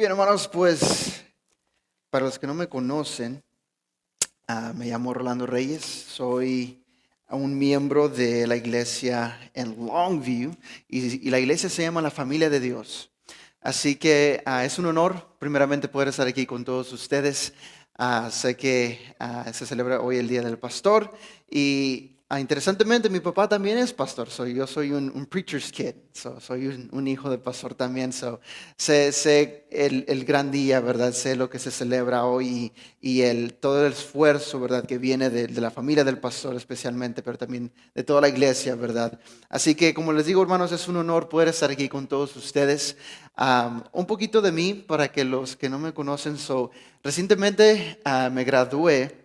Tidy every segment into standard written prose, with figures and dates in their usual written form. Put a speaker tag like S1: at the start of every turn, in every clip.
S1: Muy bien, hermanos, pues para los que no me conocen, me llamo Rolando Reyes, soy un miembro de la iglesia en Longview y la iglesia se llama La Familia de Dios. Así que es un honor primeramente poder estar aquí con todos ustedes. Sé que se celebra hoy el Día del Pastor y interesantemente mi papá también es pastor. Yo soy un preacher's kid, soy un hijo de pastor también. Sé el gran día, ¿verdad? Sé lo que se celebra hoy y todo el esfuerzo, ¿verdad? Que viene de la familia del pastor especialmente, pero también de toda la iglesia, ¿verdad? Así que como les digo, hermanos, es un honor poder estar aquí con todos ustedes. Un poquito de mí para que los que no me conocen. Recientemente me gradué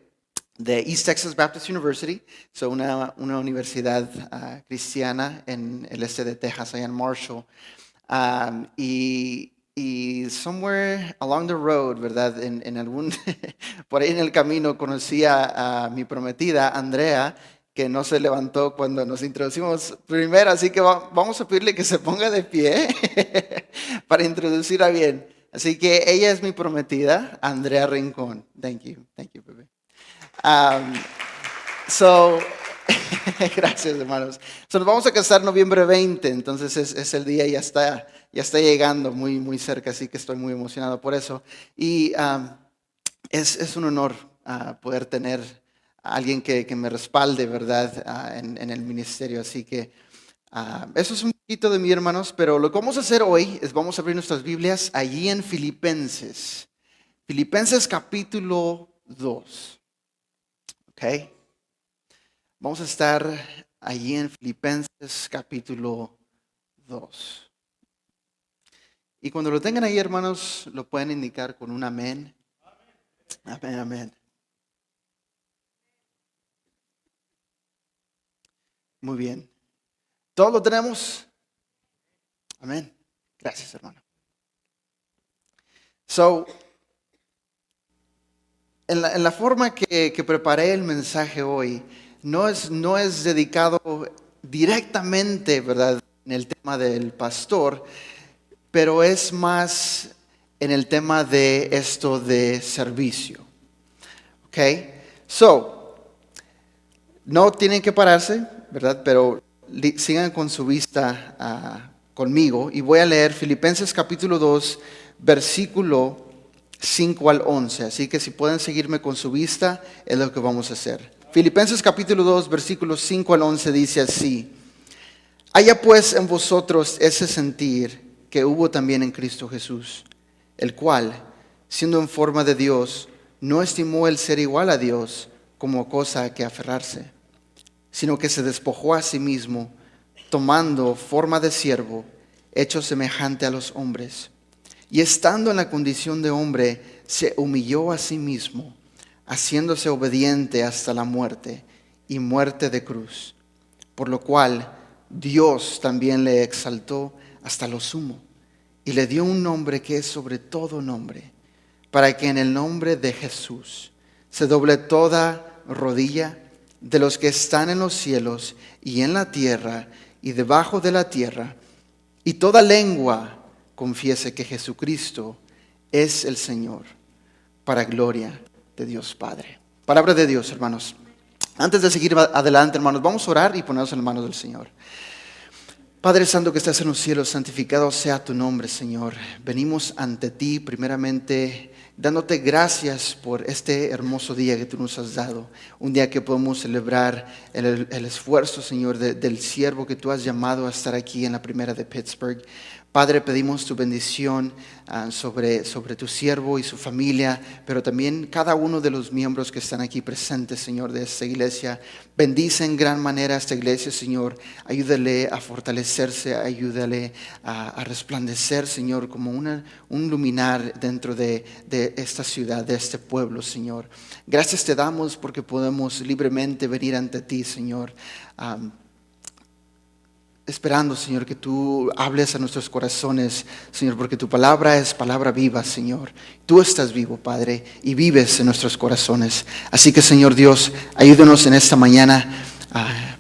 S1: de East Texas Baptist University, una universidad cristiana en el este de Texas, allá en Marshall. Y somewhere along the road, ¿verdad? Por ahí en el camino conocí a mi prometida, Andrea, que no se levantó cuando nos introducimos primero, así que vamos a pedirle que se ponga de pie para introducirla bien. Así que ella es mi prometida, Andrea Rincón. Thank you, baby. Um, so, gracias, hermanos. Nos vamos a casar noviembre 20, entonces es el día, ya está llegando muy cerca, así que estoy muy emocionado por eso. Y es un honor poder tener a alguien que me respalde, ¿verdad? En el ministerio, así que eso es un poquito de mí, hermanos, pero lo que vamos a hacer hoy es vamos a abrir nuestras Biblias allí en Filipenses capítulo 2. ¿Ok? Vamos a estar allí en Filipenses capítulo 2. Y cuando lo tengan ahí, hermanos, lo pueden indicar con un amén. Amén, amén. Muy bien. ¿Todos lo tenemos? Amén. Gracias, hermano. En la forma que preparé el mensaje hoy, no es dedicado directamente, ¿verdad?, en el tema del pastor, pero es más en el tema de esto de servicio. ¿Ok? No tienen que pararse, ¿verdad? Pero sigan con su vista conmigo y voy a leer Filipenses capítulo 2, versículo 5 al 11. Así que si pueden seguirme con su vista, es lo que vamos a hacer. Filipenses capítulo 2, versículos 5 al 11 dice así: haya pues en vosotros ese sentir que hubo también en Cristo Jesús, el cual, siendo en forma de Dios, no estimó el ser igual a Dios como cosa a que aferrarse, sino que se despojó a sí mismo, tomando forma de siervo, hecho semejante a los hombres. Y estando en la condición de hombre, se humilló a sí mismo, haciéndose obediente hasta la muerte, y muerte de cruz. Por lo cual Dios también le exaltó hasta lo sumo, y le dio un nombre que es sobre todo nombre, para que en el nombre de Jesús se doble toda rodilla de los que están en los cielos y en la tierra y debajo de la tierra, y toda lengua confiese que Jesucristo es el Señor, para gloria de Dios Padre. Palabra de Dios, hermanos. Antes de seguir adelante, hermanos, vamos a orar y ponernos en las manos del Señor. Padre Santo que estás en los cielos, santificado sea tu nombre, Señor. Venimos ante ti primeramente dándote gracias por este hermoso día que tú nos has dado. Un día que podemos celebrar el esfuerzo, Señor, del siervo que tú has llamado a estar aquí en la primera de Pittsburgh. Padre, pedimos tu bendición sobre tu siervo y su familia, pero también cada uno de los miembros que están aquí presentes, Señor, de esta iglesia. Bendice en gran manera a esta iglesia, Señor. Ayúdale a fortalecerse, ayúdale a resplandecer, Señor, como un luminar dentro de esta ciudad, de este pueblo, Señor. Gracias te damos porque podemos libremente venir ante ti, Señor. Esperando, Señor, que tú hables a nuestros corazones, Señor, porque tu palabra es palabra viva, Señor. Tú estás vivo, Padre, y vives en nuestros corazones. Así que, Señor Dios, ayúdanos en esta mañana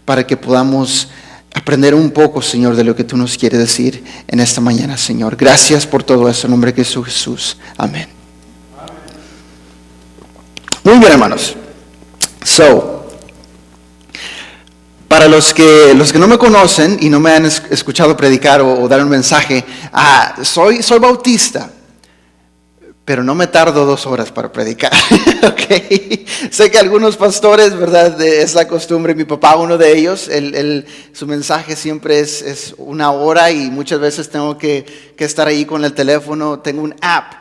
S1: para que podamos aprender un poco, Señor, de lo que tú nos quieres decir en esta mañana, Señor. Gracias por todo eso, en nombre de Jesús. Amén. Muy bien, hermanos. Para los que no me conocen y no me han escuchado predicar o dar un mensaje, soy bautista, pero no me tardo 2 horas para predicar. Okay. Sé que algunos pastores, ¿verdad? Es la costumbre. Mi papá, uno de ellos, su mensaje siempre es 1 hora y muchas veces tengo que estar ahí con el teléfono. Tengo un app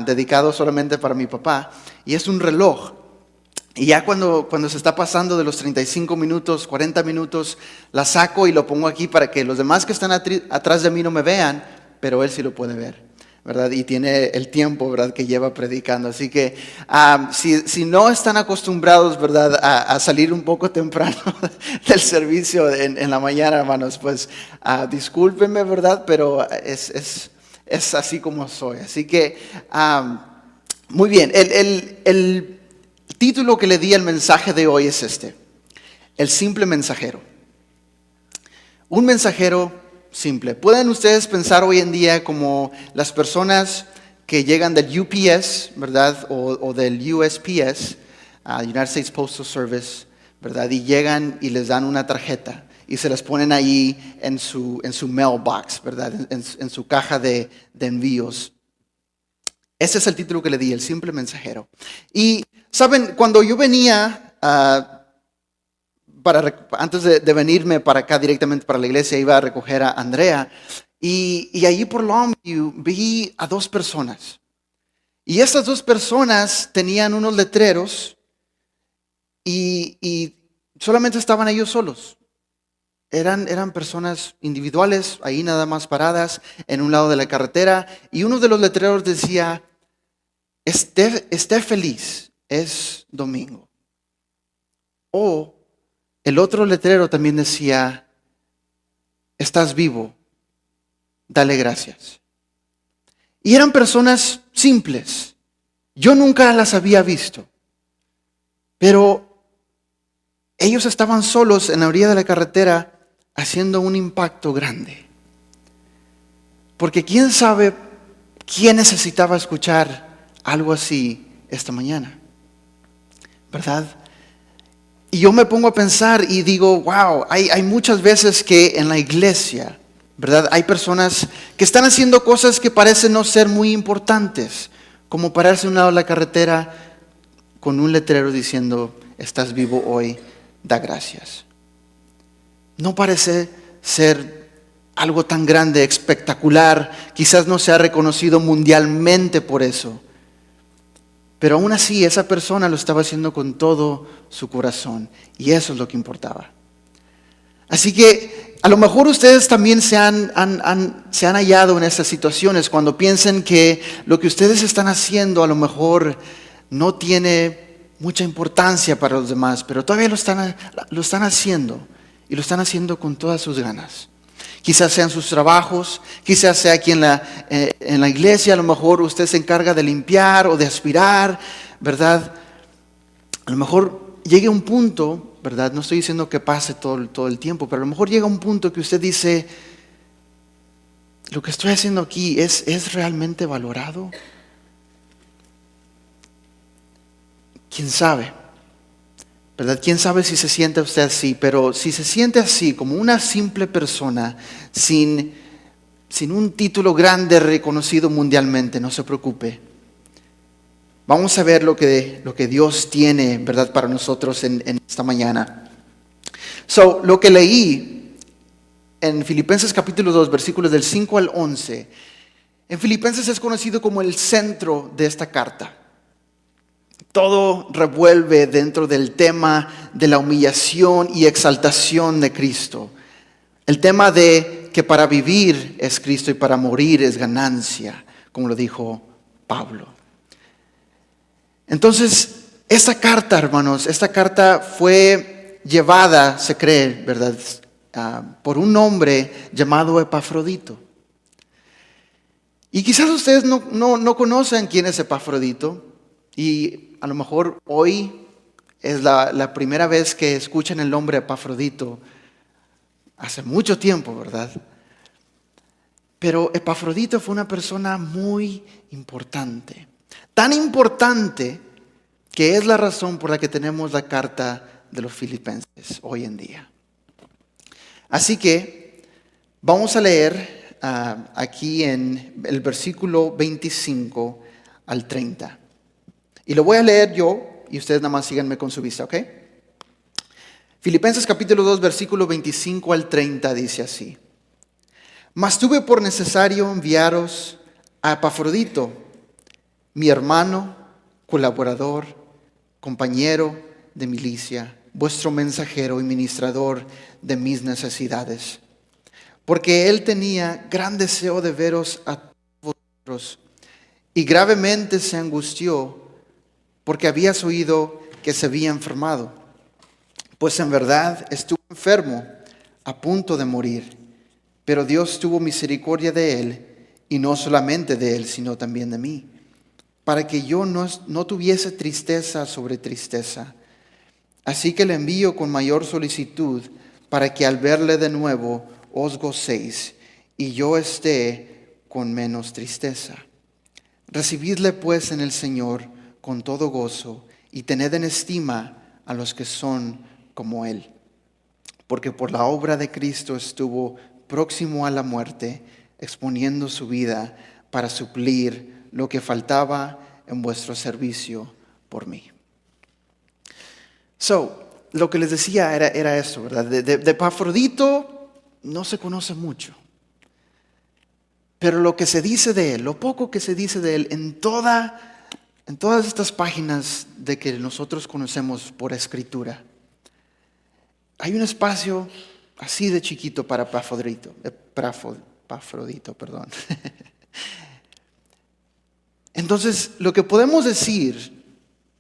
S1: dedicado solamente para mi papá y es un reloj. Y ya cuando se está pasando de los 35 minutos, 40 minutos, la saco y lo pongo aquí para que los demás que están atrás de mí no me vean, pero él sí lo puede ver, ¿verdad? Y tiene el tiempo, ¿verdad?, que lleva predicando. Así que si no están acostumbrados, ¿verdad?, a salir un poco temprano del servicio en la mañana, hermanos, pues discúlpenme, ¿verdad? Pero es así como soy. Así que, muy bien, el título que le di al mensaje de hoy es el simple mensajero. Un mensajero simple. ¿Pueden ustedes pensar hoy en día como las personas que llegan del UPS, ¿verdad? O del USPS, United States Postal Service, ¿verdad? Y llegan y les dan una tarjeta y se las ponen ahí en su mailbox, ¿verdad? En su caja de envíos. Ese es el título que le di, el simple mensajero. Y, ¿saben? Cuando yo venía, antes de venirme para acá directamente para la iglesia, iba a recoger a Andrea. Y allí por Longview vi a 2 personas. Y estas 2 personas tenían unos letreros y solamente estaban ellos solos. Eran personas individuales, ahí nada más paradas en un lado de la carretera. Y uno de los letreros decía, esté feliz, es domingo. O el otro letrero también decía, estás vivo, dale gracias. Y eran personas simples. Yo nunca las había visto. Pero ellos estaban solos en la orilla de la carretera haciendo un impacto grande. Porque quién sabe quién necesitaba escuchar algo así esta mañana, ¿verdad? Y yo me pongo a pensar y digo, wow, hay muchas veces que en la iglesia, ¿verdad?, hay personas que están haciendo cosas que parecen no ser muy importantes, como pararse a un lado de la carretera con un letrero diciendo, estás vivo hoy, da gracias. No parece ser algo tan grande, espectacular, quizás no sea reconocido mundialmente por eso. Pero aún así esa persona lo estaba haciendo con todo su corazón y eso es lo que importaba. Así que a lo mejor ustedes también se han hallado en estas situaciones cuando piensen que lo que ustedes están haciendo a lo mejor no tiene mucha importancia para los demás, pero todavía lo están haciendo y lo están haciendo con todas sus ganas. Quizás sean sus trabajos, quizás sea aquí en la iglesia, a lo mejor usted se encarga de limpiar o de aspirar, ¿verdad? A lo mejor llegue un punto, ¿verdad? No estoy diciendo que pase todo el tiempo, pero a lo mejor llega un punto que usted dice, ¿lo que estoy haciendo aquí es realmente valorado? ¿Quién sabe? ¿Verdad? ¿Quién sabe si se siente usted así? Pero si se siente así, como una simple persona, sin un título grande reconocido mundialmente, no se preocupe. Vamos a ver lo que Dios tiene, ¿verdad?, para nosotros en esta mañana. Lo que leí en Filipenses capítulo 2, versículos del 5 al 11, en Filipenses es conocido como el centro de esta carta. Todo revuelve dentro del tema de la humillación y exaltación de Cristo. El tema de que para vivir es Cristo y para morir es ganancia, como lo dijo Pablo. Entonces, esta carta, hermanos, fue llevada, se cree, ¿verdad?, por un hombre llamado Epafrodito. Y quizás ustedes no conocen quién es Epafrodito. Y a lo mejor hoy es la primera vez que escuchan el nombre Epafrodito. hace mucho tiempo, ¿verdad? Pero Epafrodito fue una persona muy importante. Tan importante que es la razón por la que tenemos la carta de los Filipenses hoy en día. Así que vamos a leer aquí en el versículo 25 al 30. Y lo voy a leer yo y ustedes nada más síganme con su vista, ¿ok? Filipenses capítulo 2, versículo 25 al 30 dice así. Mas tuve por necesario enviaros a Epafrodito, mi hermano, colaborador, compañero de milicia, vuestro mensajero y ministrador de mis necesidades. Porque él tenía gran deseo de veros a vosotros y gravemente se angustió porque habías oído que se había enfermado. Pues en verdad estuvo enfermo, a punto de morir. Pero Dios tuvo misericordia de él, y no solamente de él, sino también de mí, para que yo no tuviese tristeza sobre tristeza. Así que le envío con mayor solicitud, para que al verle de nuevo os gocéis, y yo esté con menos tristeza. Recibidle pues en el Señor con todo gozo, y tened en estima a los que son como él. Porque por la obra de Cristo estuvo próximo a la muerte, exponiendo su vida para suplir lo que faltaba en vuestro servicio por mí. Lo que les decía era esto, ¿verdad? De Epafrodito no se conoce mucho. Pero lo que se dice de él, lo poco que se dice de él en todas estas páginas de que nosotros conocemos por escritura, hay un espacio así de chiquito para Epafrodito, perdón. Entonces, lo que podemos decir,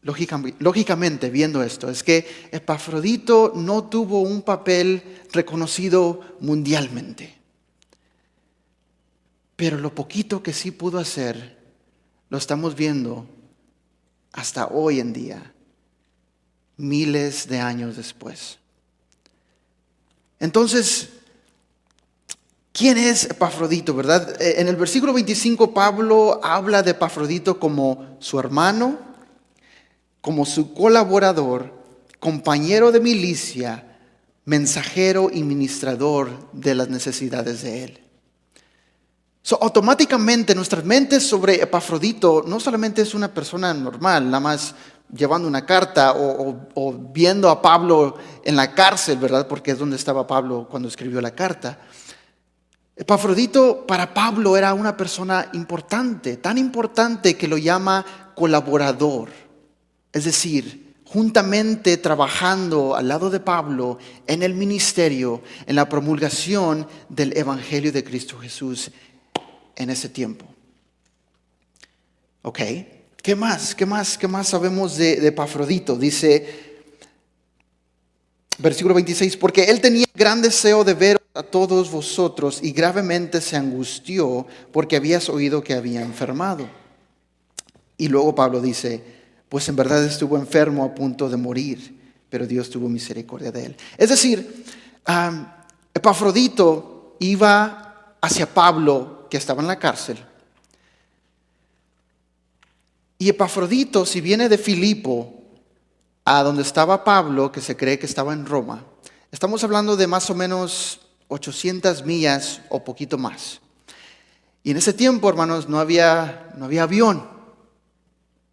S1: lógicamente viendo esto, es que Epafrodito no tuvo un papel reconocido mundialmente. Pero lo poquito que sí pudo hacer, lo estamos viendo hasta hoy en día, miles de años después. Entonces, ¿quién es Epafrodito, verdad? En el versículo 25 Pablo habla de Epafrodito como su hermano, como su colaborador, compañero de milicia, mensajero y ministrador de las necesidades de él. Automáticamente nuestras mentes sobre Epafrodito no solamente es una persona normal, nada más llevando una carta o viendo a Pablo en la cárcel, ¿verdad? Porque es donde estaba Pablo cuando escribió la carta. Epafrodito para Pablo era una persona importante, tan importante que lo llama colaborador. Es decir, juntamente trabajando al lado de Pablo en el ministerio, en la promulgación del Evangelio de Cristo Jesús en ese tiempo. Ok, ¿qué más sabemos de Epafrodito? Dice, versículo 26, porque él tenía gran deseo de ver a todos vosotros y gravemente se angustió porque habías oído que había enfermado. Y luego Pablo dice, pues en verdad estuvo enfermo a punto de morir, pero Dios tuvo misericordia de él. Es decir, Epafrodito iba hacia Pablo, que estaba en la cárcel. Y Epafrodito, si viene de Filipo a donde estaba Pablo, que se cree que estaba en Roma, estamos hablando de más o menos 800 millas o poquito más. Y en ese tiempo, hermanos, no había avión.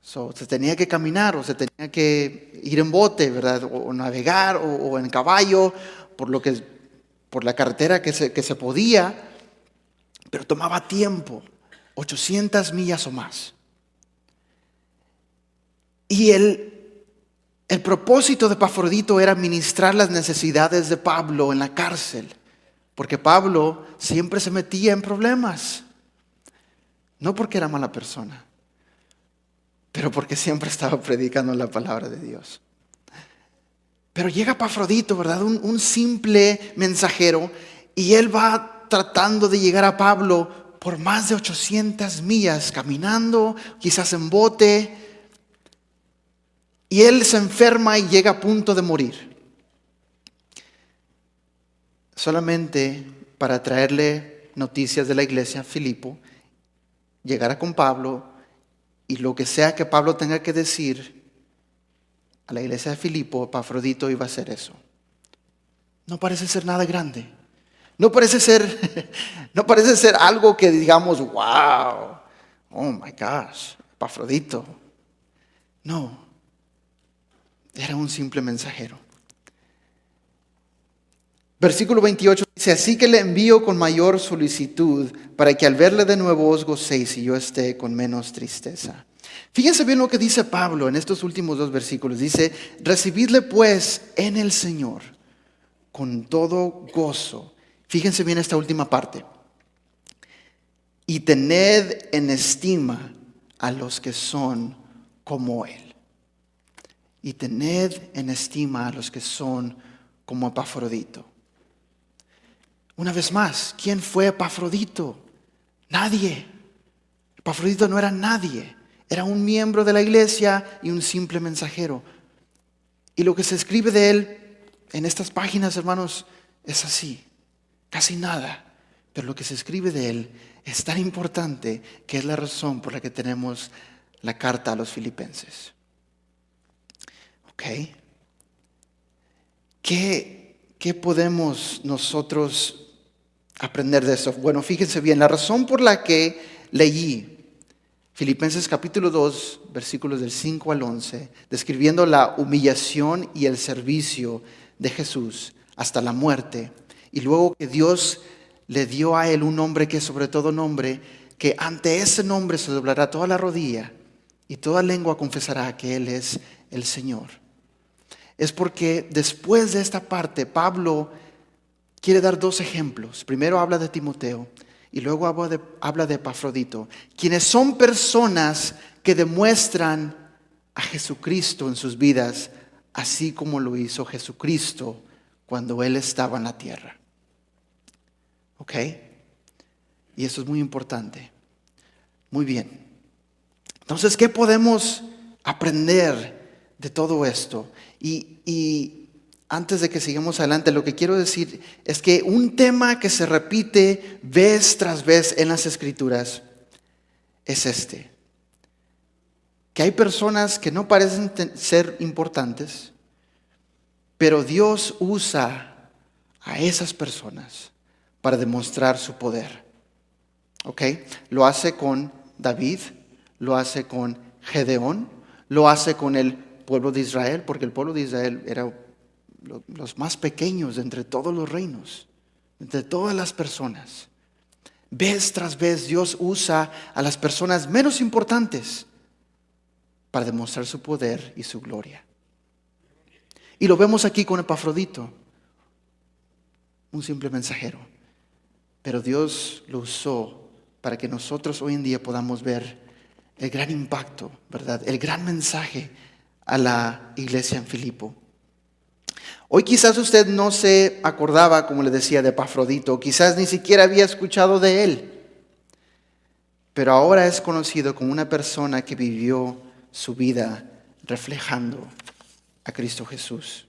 S1: Se tenía que caminar o se tenía que ir en bote, ¿verdad? O navegar o en caballo, por la carretera que se podía. Pero tomaba tiempo, 800 millas o más. Y el propósito de Epafrodito era ministrar las necesidades de Pablo en la cárcel, porque Pablo siempre se metía en problemas. No porque era mala persona, pero porque siempre estaba predicando la palabra de Dios. Pero llega Epafrodito, ¿verdad? Un simple mensajero, y él va tratando de llegar a Pablo por más de 800 millas, caminando, quizás en bote. Y él se enferma y llega a punto de morir. solamente para traerle noticias de la iglesia a Filipo, llegara con Pablo y lo que sea que Pablo tenga que decir a la iglesia de Filipo, Epafrodito iba a hacer eso. No parece ser nada grande. No parece ser, no parece ser algo que digamos, wow, oh my gosh, Epafrodito. No, era un simple mensajero. Versículo 28 dice, así que le envío con mayor solicitud para que al verle de nuevo os gocéis y yo esté con menos tristeza. Fíjense bien lo que dice Pablo en estos últimos dos versículos. Dice, recibidle pues en el Señor con todo gozo. Fíjense bien esta última parte. Y tened en estima a los que son como Él. Y tened en estima a los que son como Epafrodito. Una vez más, ¿quién fue Epafrodito? Nadie. Epafrodito no era nadie. Era un miembro de la iglesia y un simple mensajero. Y lo que se escribe de él en estas páginas, hermanos, es así. Casi nada. Pero lo que se escribe de él es tan importante que es la razón por la que tenemos la carta a los filipenses. ¿Ok? ¿Qué podemos nosotros aprender de eso? Bueno, fíjense bien, la razón por la que leí Filipenses capítulo 2, versículos del 5 al 11, describiendo la humillación y el servicio de Jesús hasta la muerte, y luego que Dios le dio a él un nombre que es sobre todo nombre, que ante ese nombre se doblará toda la rodilla y toda lengua confesará que Él es el Señor. Es porque después de esta parte, Pablo quiere dar dos ejemplos. Primero habla de Timoteo y luego habla de Epafrodito, quienes son personas que demuestran a Jesucristo en sus vidas, así como lo hizo Jesucristo cuando Él estaba en la tierra. ¿Ok? Y eso es muy importante. Muy bien. Entonces, ¿qué podemos aprender de todo esto? Y antes de que sigamos adelante, lo que quiero decir es que un tema que se repite vez tras vez en las Escrituras es este. Que hay personas que no parecen ser importantes, pero Dios usa a esas personas para demostrar su poder. ¿Ok? Lo hace con David, lo hace con Gedeón, lo hace con el pueblo de Israel, porque el pueblo de Israel era los más pequeños de entre todos los reinos, entre todas las personas. Vez tras vez Dios usa a las personas menos importantes para demostrar su poder y su gloria. Y lo vemos aquí con Epafrodito, un simple mensajero. Pero Dios lo usó para que nosotros hoy en día podamos ver el gran impacto, ¿verdad? El gran mensaje a la iglesia en Filipo. Hoy quizás usted no se acordaba, como le decía, de Epafrodito, quizás ni siquiera había escuchado de él, pero ahora es conocido como una persona que vivió su vida reflejando a Cristo Jesús.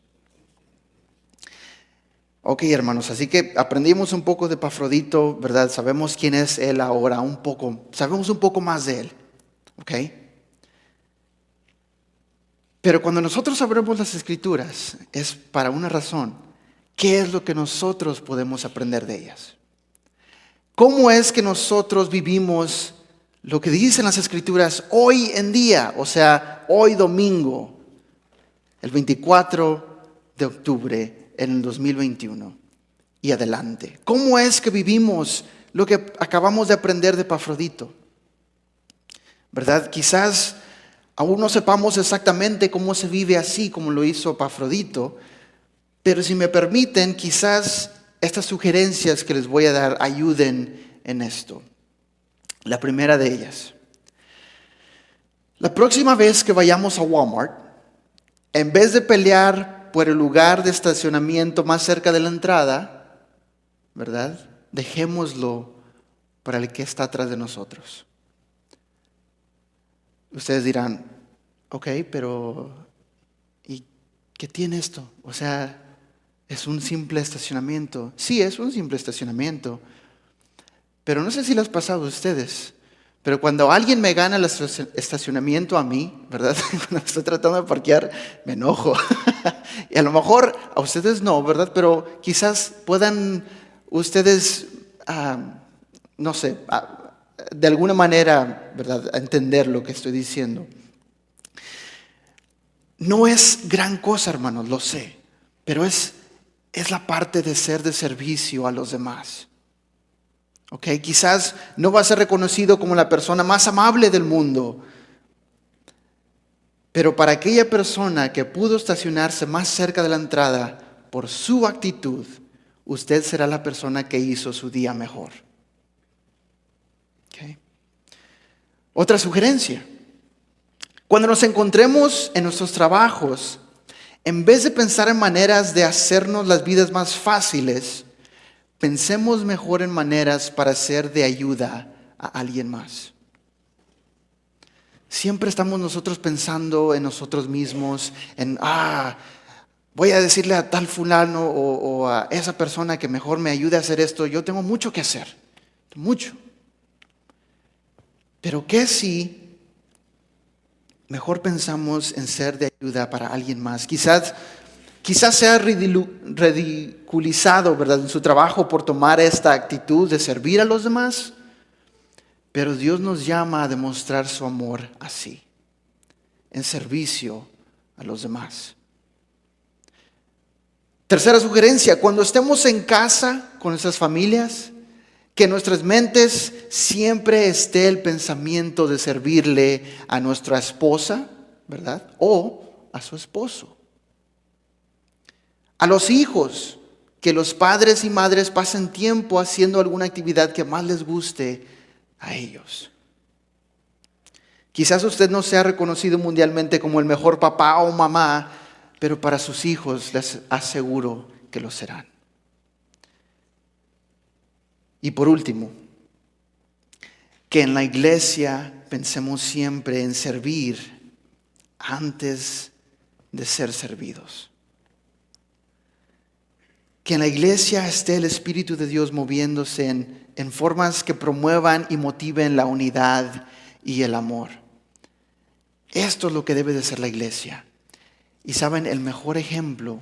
S1: Ok, hermanos, así que aprendimos un poco de Epafrodito, ¿verdad? Sabemos quién es él ahora, sabemos un poco más de él, ¿ok? Pero cuando nosotros abrimos las Escrituras, es para una razón. ¿Qué es lo que nosotros podemos aprender de ellas? ¿Cómo es que nosotros vivimos lo que dicen las Escrituras hoy en día? O sea, hoy domingo, el 24 de octubre en el 2021 y adelante. ¿Cómo es que vivimos lo que acabamos de aprender de Epafrodito? ¿Verdad? Quizás aún no sepamos exactamente cómo se vive así como lo hizo Epafrodito, pero si me permiten, quizás estas sugerencias que les voy a dar ayuden en esto. La primera de ellas. La próxima vez que vayamos a Walmart, en vez de pelear por el lugar de estacionamiento más cerca de la entrada, ¿verdad? Dejémoslo para el que está atrás de nosotros. Ustedes dirán, ok, pero ¿y qué tiene esto? O sea, es un simple estacionamiento. Sí, es un simple estacionamiento. Pero no sé si les ha pasado a ustedes, pero cuando alguien me gana el estacionamiento a mí, ¿verdad? Cuando estoy tratando de parquear, me enojo. Y a lo mejor a ustedes no, ¿verdad? Pero quizás puedan ustedes, no sé, de alguna manera, ¿verdad?, entender lo que estoy diciendo. No es gran cosa, hermanos, lo sé, pero es la parte de ser de servicio a los demás. ¿Ok? Quizás no va a ser reconocido como la persona más amable del mundo, pero para aquella persona que pudo estacionarse más cerca de la entrada por su actitud, usted será la persona que hizo su día mejor. ¿Ok? Otra sugerencia. Cuando nos encontremos en nuestros trabajos, en vez de pensar en maneras de hacernos las vidas más fáciles, pensemos mejor en maneras para ser de ayuda a alguien más. Siempre estamos nosotros pensando en nosotros mismos, en, voy a decirle a tal fulano o a esa persona que mejor me ayude a hacer esto. Yo tengo mucho que hacer, mucho. Pero ¿qué si mejor pensamos en ser de ayuda para alguien más? Quizás sea ridiculizado, ¿verdad?, en su trabajo por tomar esta actitud de servir a los demás. Pero Dios nos llama a demostrar su amor así, en servicio a los demás. Tercera sugerencia, cuando estemos en casa con nuestras familias, que en nuestras mentes siempre esté el pensamiento de servirle a nuestra esposa, ¿verdad?, o a su esposo. A los hijos, que los padres y madres pasen tiempo haciendo alguna actividad que más les guste a ellos. Quizás usted no sea reconocido mundialmente como el mejor papá o mamá, pero para sus hijos les aseguro que lo serán. Y por último, que en la iglesia pensemos siempre en servir antes de ser servidos. Que en la iglesia esté el Espíritu de Dios moviéndose en formas que promuevan y motiven la unidad y el amor. Esto es lo que debe de ser la iglesia. Y saben, el mejor ejemplo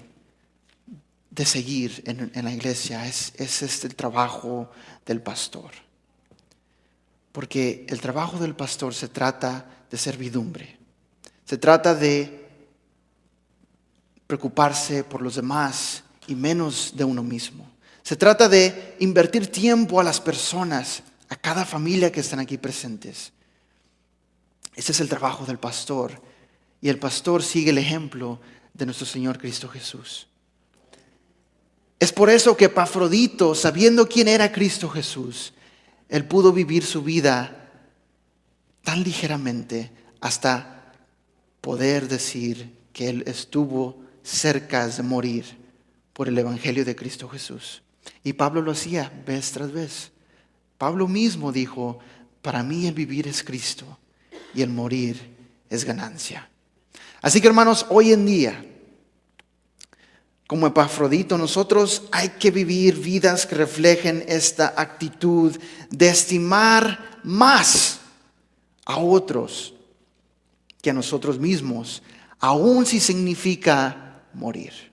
S1: de seguir en la iglesia es el trabajo del pastor. Porque el trabajo del pastor se trata de servidumbre. Se trata de preocuparse por los demás y menos de uno mismo. Se trata de invertir tiempo a las personas, a cada familia que están aquí presentes. Ese es el trabajo del pastor. Y el pastor sigue el ejemplo de nuestro Señor Cristo Jesús. Es por eso que Epafrodito, sabiendo quién era Cristo Jesús, él pudo vivir su vida tan ligeramente hasta poder decir que él estuvo cerca de morir por el Evangelio de Cristo Jesús. Y Pablo lo hacía vez tras vez. Pablo mismo dijo, para mí el vivir es Cristo y el morir es ganancia. Así que, hermanos, hoy en día, como Epafrodito, nosotros hay que vivir vidas que reflejen esta actitud de estimar más a otros que a nosotros mismos, aun si significa morir.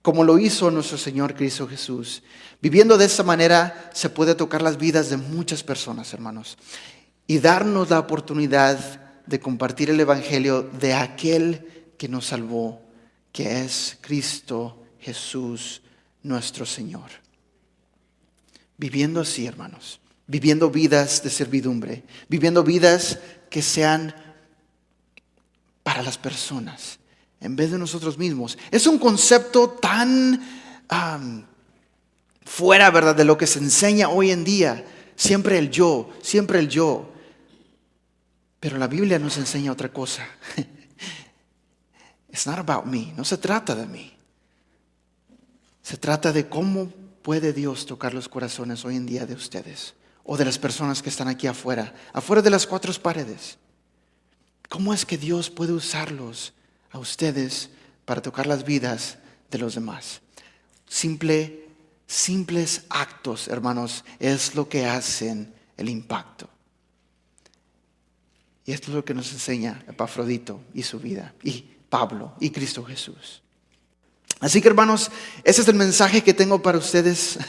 S1: Como lo hizo nuestro Señor Cristo Jesús. Viviendo de esta manera se puede tocar las vidas de muchas personas, hermanos, y darnos la oportunidad de compartir el Evangelio de aquel que nos salvó, que es Cristo Jesús, nuestro Señor. Viviendo así, hermanos, viviendo vidas de servidumbre, viviendo vidas que sean para las personas, en vez de nosotros mismos. Es un concepto tan fuera, ¿verdad?, de lo que se enseña hoy en día. Siempre el yo, siempre el yo. Pero la Biblia nos enseña otra cosa. It's not about me. No se trata de mí. Se trata de cómo puede Dios tocar los corazones hoy en día de ustedes o de las personas que están aquí afuera de las cuatro paredes. ¿Cómo es que Dios puede usarlos a ustedes para tocar las vidas de los demás? Simples actos, hermanos, es lo que hacen el impacto. Y esto es lo que nos enseña Epafrodito y su vida, y Pablo, y Cristo Jesús. Así que, hermanos, ese es el mensaje que tengo para ustedes.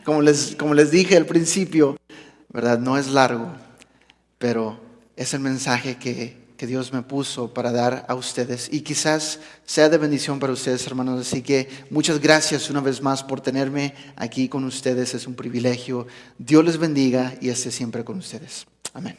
S1: Como les dije al principio, ¿verdad? No es largo, pero es el mensaje que Dios me puso para dar a ustedes. Y quizás sea de bendición para ustedes, hermanos. Así que muchas gracias una vez más por tenerme aquí con ustedes. Es un privilegio. Dios les bendiga y esté siempre con ustedes. Amén.